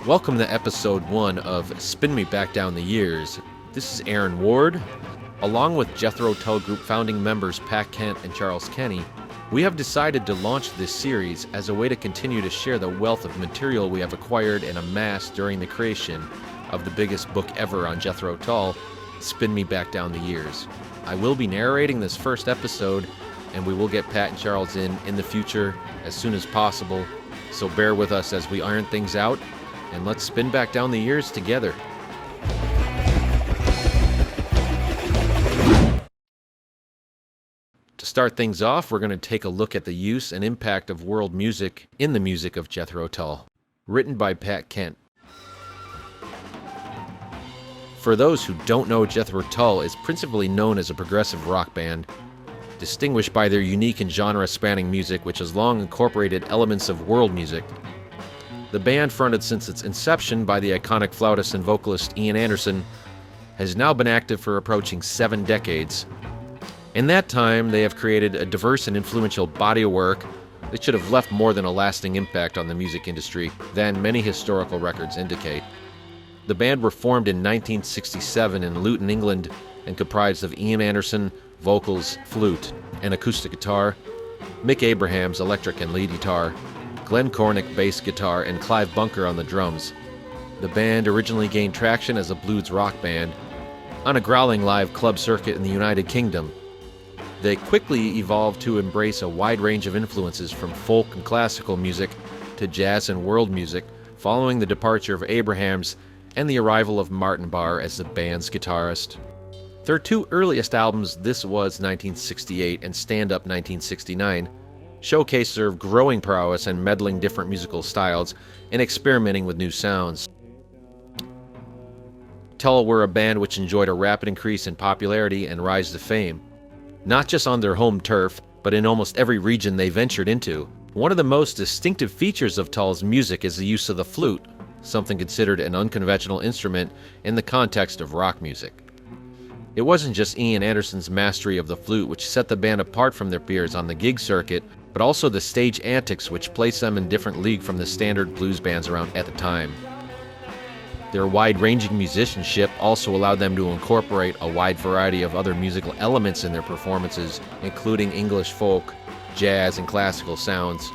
Welcome to episode 1 of Spin Me Back Down the Years. This is Aaron Ward. Along with JETHRO Tull Group founding members Pat Kent and Charles Kenny, we have decided to launch this series as a way to continue to share the wealth of material we have acquired and amassed during the creation of the biggest book ever on JETHRO Tull, Spin Me Back Down the Years. I will be narrating this first episode, and we will get Pat and Charles in the future as soon as possible, so bear with us as we iron things out, and let's spin back down the years together. To start things off, we're going to take a look at the use and impact of world music in the music of JETHRO Tull, written by Pat Kent. For those who don't know, JETHRO Tull is principally known as a progressive rock band, distinguished by their unique and genre-spanning music, which has long incorporated elements of world music. The band, fronted since its inception by the iconic flautist and vocalist Ian Anderson, has now been active for approaching 7 decades. In that time, they have created a diverse and influential body of work that should have left more than a lasting impact on the music industry than many historical records indicate. The band were formed in 1967 in Luton, England, and comprised of Ian Anderson, vocals, flute, and acoustic guitar, Mick Abrahams, electric and lead guitar, Glenn Cornick, bass guitar, and Clive Bunker on the drums. The band originally gained traction as a blues rock band on a growling live club circuit in the United Kingdom. They quickly evolved to embrace a wide range of influences from folk and classical music to jazz and world music, following the departure of Abrahams and the arrival of Martin Barre as the band's guitarist. Their 2 earliest albums, This Was 1968 and Stand Up 1969, showcase their growing prowess in meddling different musical styles and experimenting with new sounds. Tull were a band which enjoyed a rapid increase in popularity and rise to fame, not just on their home turf, but in almost every region they ventured into. One of the most distinctive features of Tull's music is the use of the flute, something considered an unconventional instrument in the context of rock music. It wasn't just Ian Anderson's mastery of the flute which set the band apart from their peers on the gig circuit, but also the stage antics which placed them in different league from the standard blues bands around at the time. Their wide-ranging musicianship also allowed them to incorporate a wide variety of other musical elements in their performances, including English folk, jazz, and classical sounds.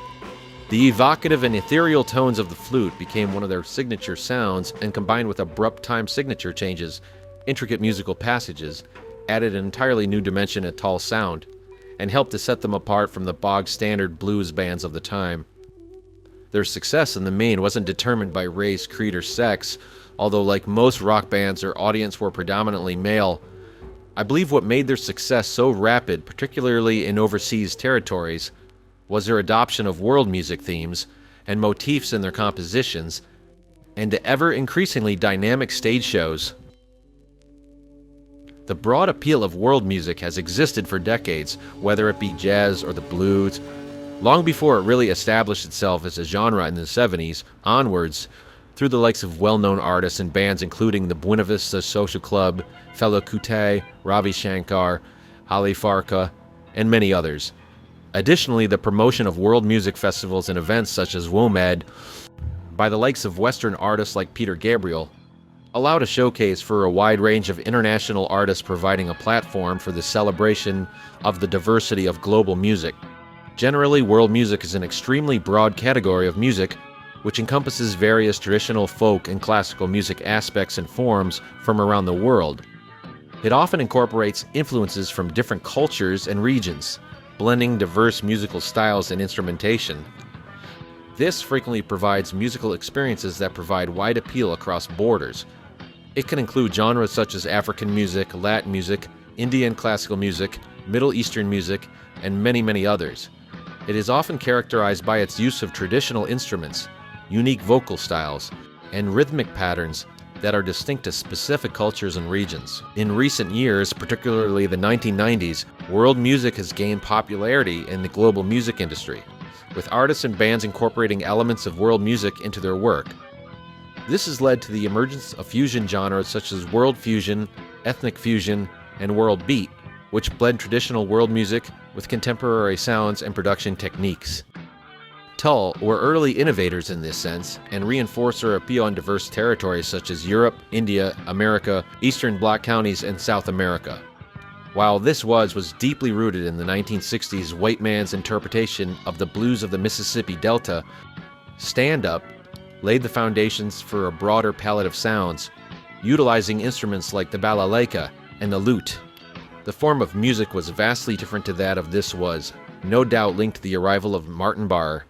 The evocative and ethereal tones of the flute became one of their signature sounds, and combined with abrupt time signature changes, intricate musical passages, added an entirely new dimension to Tull's sound, and helped to set them apart from the bog-standard blues bands of the time. Their success in the main wasn't determined by race, creed, or sex, although like most rock bands, their audience were predominantly male. I believe what made their success so rapid, particularly in overseas territories, was their adoption of world music themes and motifs in their compositions, and to ever-increasingly dynamic stage shows. The broad appeal of world music has existed for decades, whether it be jazz or the blues, long before it really established itself as a genre in the 70s onwards, through the likes of well-known artists and bands including the Buena Vista Social Club, Fela Kuti, Ravi Shankar, Ali Farka, and many others. Additionally, the promotion of world music festivals and events such as WOMAD by the likes of Western artists like Peter Gabriel allowed a showcase for a wide range of international artists, providing a platform for the celebration of the diversity of global music. Generally, world music is an extremely broad category of music which encompasses various traditional folk and classical music aspects and forms from around the world. It often incorporates influences from different cultures and regions, blending diverse musical styles and instrumentation. This frequently provides musical experiences that provide wide appeal across borders. It can include genres such as African music, Latin music, Indian classical music, Middle Eastern music, and many, many others. It is often characterized by its use of traditional instruments, unique vocal styles, and rhythmic patterns that are distinct to specific cultures and regions. In recent years, particularly the 1990s, world music has gained popularity in the global music industry, with artists and bands incorporating elements of world music into their work. This has led to the emergence of fusion genres such as world fusion, ethnic fusion, and world beat, which blend traditional world music with contemporary sounds and production techniques. Tull were early innovators in this sense and reinforced their appeal on diverse territories such as Europe, India, America, Eastern Bloc counties, and South America. While this was deeply rooted in the 1960s white man's interpretation of the blues of the Mississippi Delta, Stand Up laid the foundations for a broader palette of sounds, utilizing instruments like the balalaika and the lute. The form of music was vastly different to that of This Was, no doubt linked to the arrival of Martin Barre.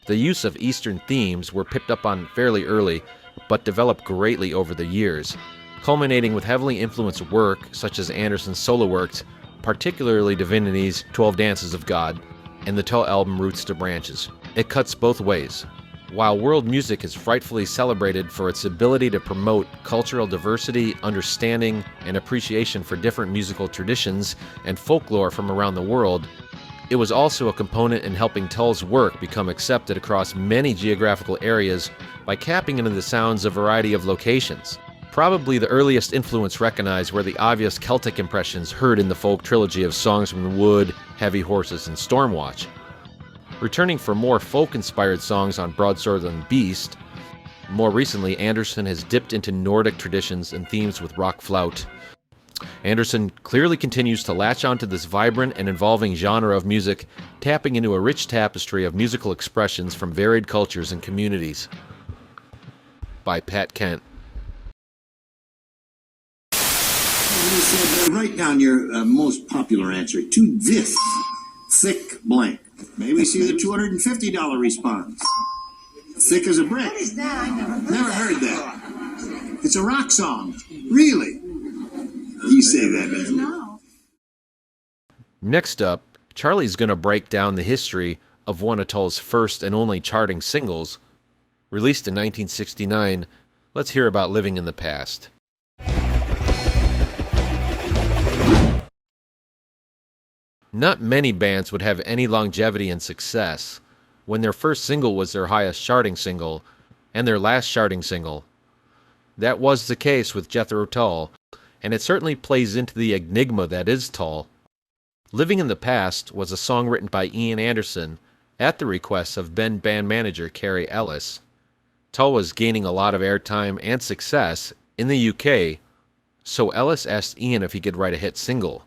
The use of Eastern themes were picked up on fairly early, but developed greatly over the years, culminating with heavily influenced work such as Anderson's solo works, particularly Divinity's 12 Dances of God, and the Tull album Roots to Branches. It cuts both ways. While world music is rightfully celebrated for its ability to promote cultural diversity, understanding, and appreciation for different musical traditions and folklore from around the world, it was also a component in helping Tull's work become accepted across many geographical areas by tapping into the sounds of a variety of locations. Probably the earliest influence recognized were the obvious Celtic impressions heard in the folk trilogy of songs from Wood, Heavy Horses, and Stormwatch. Returning for more folk-inspired songs on Broadsword and Beast, more recently Anderson has dipped into Nordic traditions and themes with rock flaut. Anderson clearly continues to latch onto this vibrant and evolving genre of music, tapping into a rich tapestry of musical expressions from varied cultures and communities. By Pat Kent. Write down your most popular answer to this thick blank. May we see the $250 response? Thick as a brick. What is that? I Never heard that. It's a rock song. Really? You say that, man. No. Next up, Charlie's going to break down the history of one of Tull's first and only charting singles. Released in 1969, let's hear about Living in the Past. Not many bands would have any longevity and success when their first single was their highest charting single and their last charting single. That was the case with Jethro Tull, and it certainly plays into the enigma that is Tull. Living in the Past was a song written by Ian Anderson at the request of then band manager Kerry Ellis. Tull was gaining a lot of airtime and success in the UK, so Ellis asked Ian if he could write a hit single.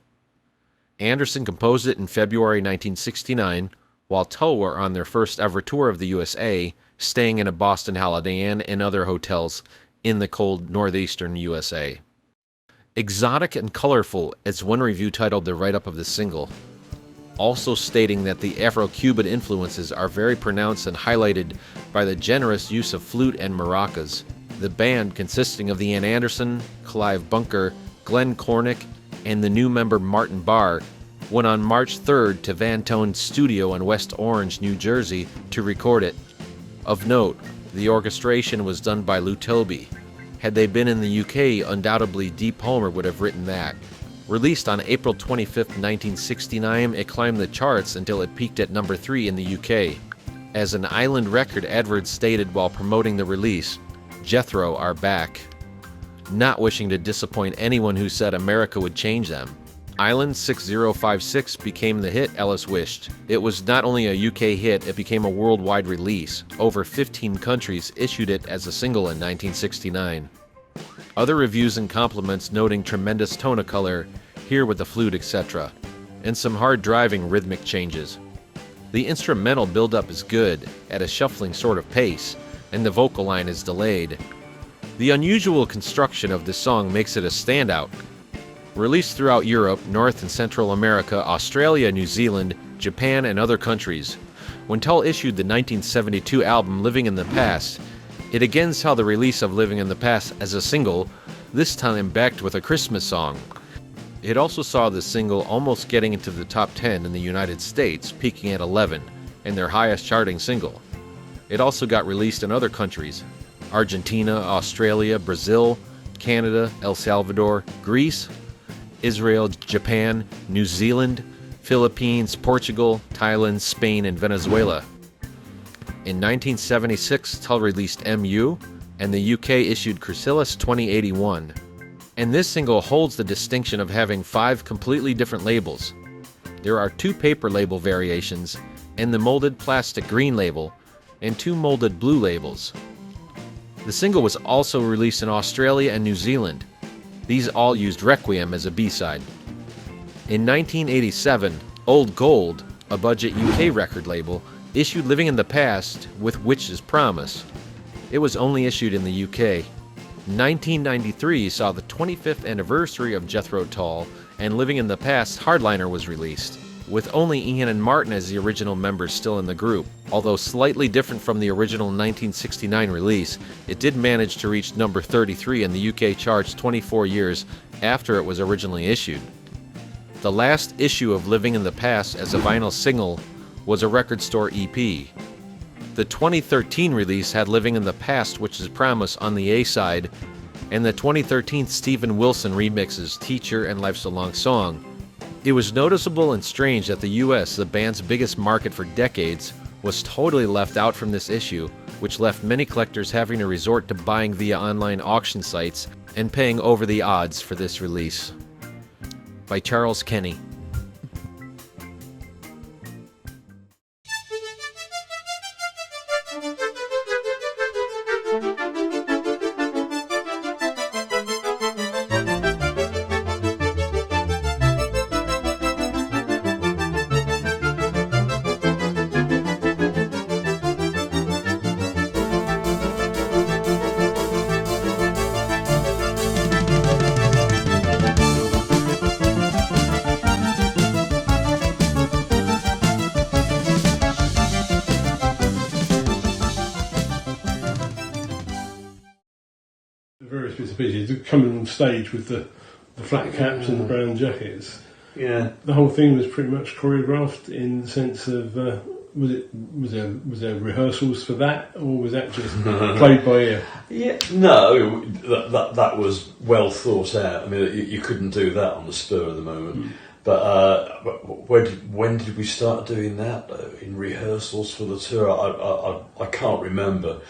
Anderson composed it in February 1969, while Tull were on their first ever tour of the USA, staying in a Boston Holiday Inn and other hotels in the cold northeastern USA. Exotic and colorful, as one review titled the write-up of the single, also stating that the Afro-Cuban influences are very pronounced and highlighted by the generous use of flute and maracas. The band, consisting of Ian Anderson, Clive Bunker, Glenn Cornick, and the new member Martin Barre, went on March 3rd to Van Tone's studio in West Orange, New Jersey, to record it. Of note, the orchestration was done by Lou Tilby. Had they been in the UK, undoubtedly Deep Homer would have written that. Released on April 25, 1969, it climbed the charts until it peaked at number 3 in the UK. As an island record, Edwards stated while promoting the release, "JETHRO are back," not wishing to disappoint anyone who said America would change them. Island 6056 became the hit Ellis wished. It was not only a UK hit, it became a worldwide release. Over 15 countries issued it as a single in 1969. Other reviews and compliments noting tremendous tone of color, here with the flute, etc., and some hard driving rhythmic changes. The instrumental build-up is good, at a shuffling sort of pace, and the vocal line is delayed. The unusual construction of this song makes it a standout. Released throughout Europe, North and Central America, Australia, New Zealand, Japan, and other countries. When Tull issued the 1972 album Living in the Past, it again saw the release of Living in the Past as a single, this time backed with a Christmas song. It also saw the single almost getting into the top 10 in the United States, peaking at 11, and their highest charting single. It also got released in other countries: Argentina, Australia, Brazil, Canada, El Salvador, Greece, Israel, Japan, New Zealand, Philippines, Portugal, Thailand, Spain, and Venezuela. In 1976, Tull released MU, and the UK issued Chrysalis 2081. And this single holds the distinction of having 5 completely different labels. There are 2 paper label variations, and the molded plastic green label, and 2 molded blue labels. The single was also released in Australia and New Zealand. These all used Requiem as a B-side. In 1987, Old Gold, a budget UK record label, issued Living in the Past with Witch's Promise. It was only issued in the UK. 1993 saw the 25th anniversary of Jethro Tull, and Living in the Past Hardliner was released, with only Ian and Martin as the original members still in the group. Although slightly different from the original 1969 release, it did manage to reach number 33 in the UK charts 24 years after it was originally issued. The last issue of Living in the Past as a vinyl single was a record store EP. The 2013 release had Living in the Past, Witch's Promise on the A-side, and the 2013 Stephen Wilson remixes Teacher and Life's a Long Song. It was noticeable and strange that the US, the band's biggest market for decades, was totally left out from this issue, which left many collectors having to resort to buying via online auction sites and paying over the odds for this release. By Charles Kenny. Various bits of pieces coming on stage with the flat caps and the brown jackets. Yeah, The whole thing was pretty much choreographed in the sense of was there rehearsals for that, or was that just played by ear? yeah. No, that was well thought out. I mean, you couldn't do that on the spur of the moment. But when did we start doing that in rehearsals for the tour? I can't remember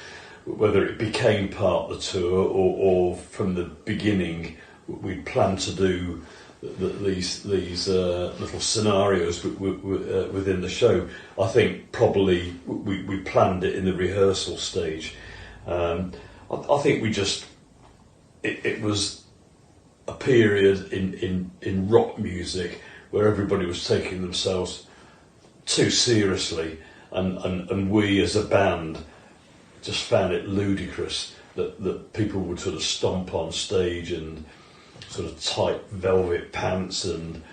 whether it became part of the tour or from the beginning we planned to do these little scenarios within the show. I think probably we planned it in the rehearsal stage. I think we just it was a period in rock music where everybody was taking themselves too seriously, and we as a band just found it ludicrous that people would sort of stomp on stage and sort of tight velvet pants and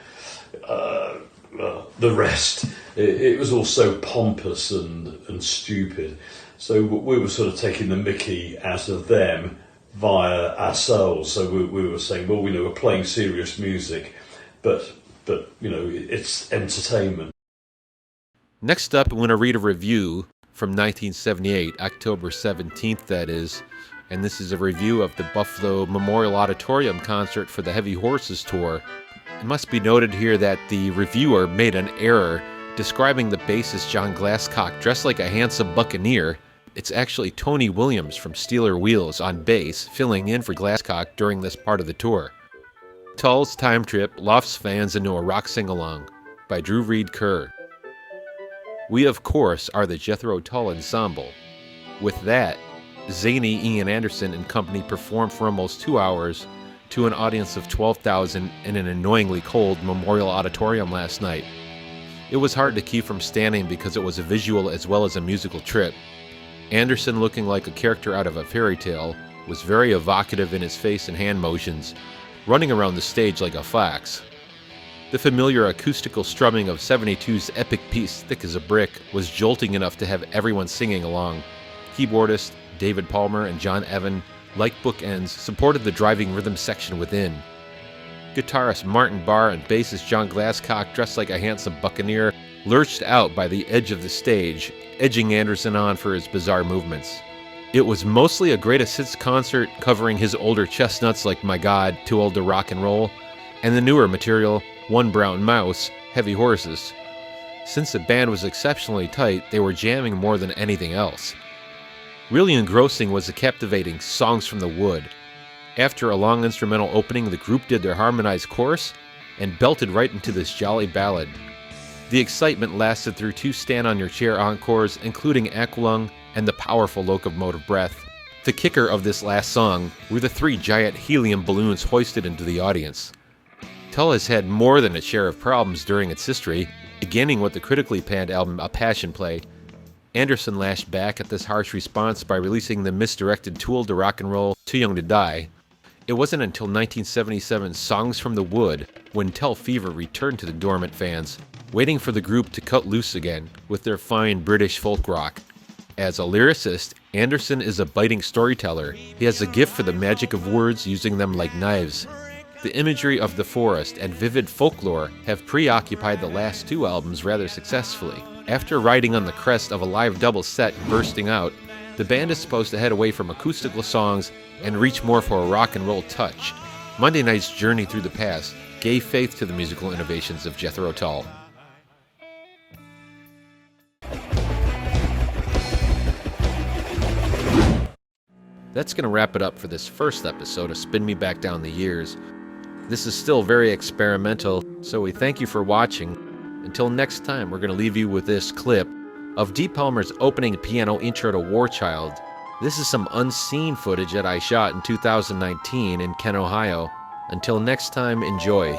the rest. It was all so pompous and stupid. So we were sort of taking the mickey out of them via ourselves. So we were saying, well, we know we're playing serious music, but you know, it's entertainment. Next up, I'm going to read a review from 1978, October 17th, that is, and this is a review of the Buffalo Memorial Auditorium concert for the Heavy Horses tour. It must be noted here that the reviewer made an error describing the bassist John Glasscock dressed like a handsome buccaneer. It's actually Tony Williams from Steeler Wheels on bass, filling in for Glasscock during this part of the tour. Tull's Time Trip lofts fans into a rock sing-along, by Drew Reed Kerr. We, of course, are the Jethro Tull Ensemble. With that, zany Ian Anderson and company performed for almost 2 hours to an audience of 12,000 in an annoyingly cold Memorial Auditorium last night. It was hard to keep from standing because it was a visual as well as a musical trip. Anderson, looking like a character out of a fairy tale, was very evocative in his face and hand motions, running around the stage like a fox. The familiar acoustical strumming of 72's epic piece Thick as a Brick was jolting enough to have everyone singing along. Keyboardist David Palmer and John Evan, like bookends, supported the driving rhythm section within. Guitarist Martin Barre and bassist John Glasscock, dressed like a handsome buccaneer, lurched out by the edge of the stage, edging Anderson on for his bizarre movements. It was mostly a greatest hits concert covering his older chestnuts like My God, Too Old to Rock and Roll, and the newer material, One Brown Mouse, Heavy Horses. Since the band was exceptionally tight, they were jamming more than anything else. Really engrossing was the captivating Songs from the Wood. After a long instrumental opening, the group did their harmonized chorus and belted right into this jolly ballad. The excitement lasted through 2 Stand on Your Chair encores, including Aqualung and the powerful Locomotive Breath. The kicker of this last song were the 3 giant helium balloons hoisted into the audience. Tull has had more than a share of problems during its history, beginning with the critically panned album A Passion Play. Anderson lashed back at this harsh response by releasing the misdirected Tool to Rock and Roll Too Young to Die. It wasn't until 1977's Songs from the Wood when Tull fever returned to the dormant fans, waiting for the group to cut loose again with their fine British folk rock. As a lyricist, Anderson is a biting storyteller. He has a gift for the magic of words, using them like knives. The imagery of the forest and vivid folklore have preoccupied the last 2 albums rather successfully. After riding on the crest of a live double set Bursting Out, the band is supposed to head away from acoustical songs and reach more for a rock and roll touch. Monday Night's journey through the past gave faith to the musical innovations of Jethro Tull. That's going to wrap it up for this first episode of Spin Me Back Down the Years. This is still very experimental, so we thank you for watching. Until next time, we're going to leave you with this clip of Dee Palmer's opening piano intro to War Child. This is some unseen footage that I shot in 2019 in Kent, Ohio. Until next time, enjoy.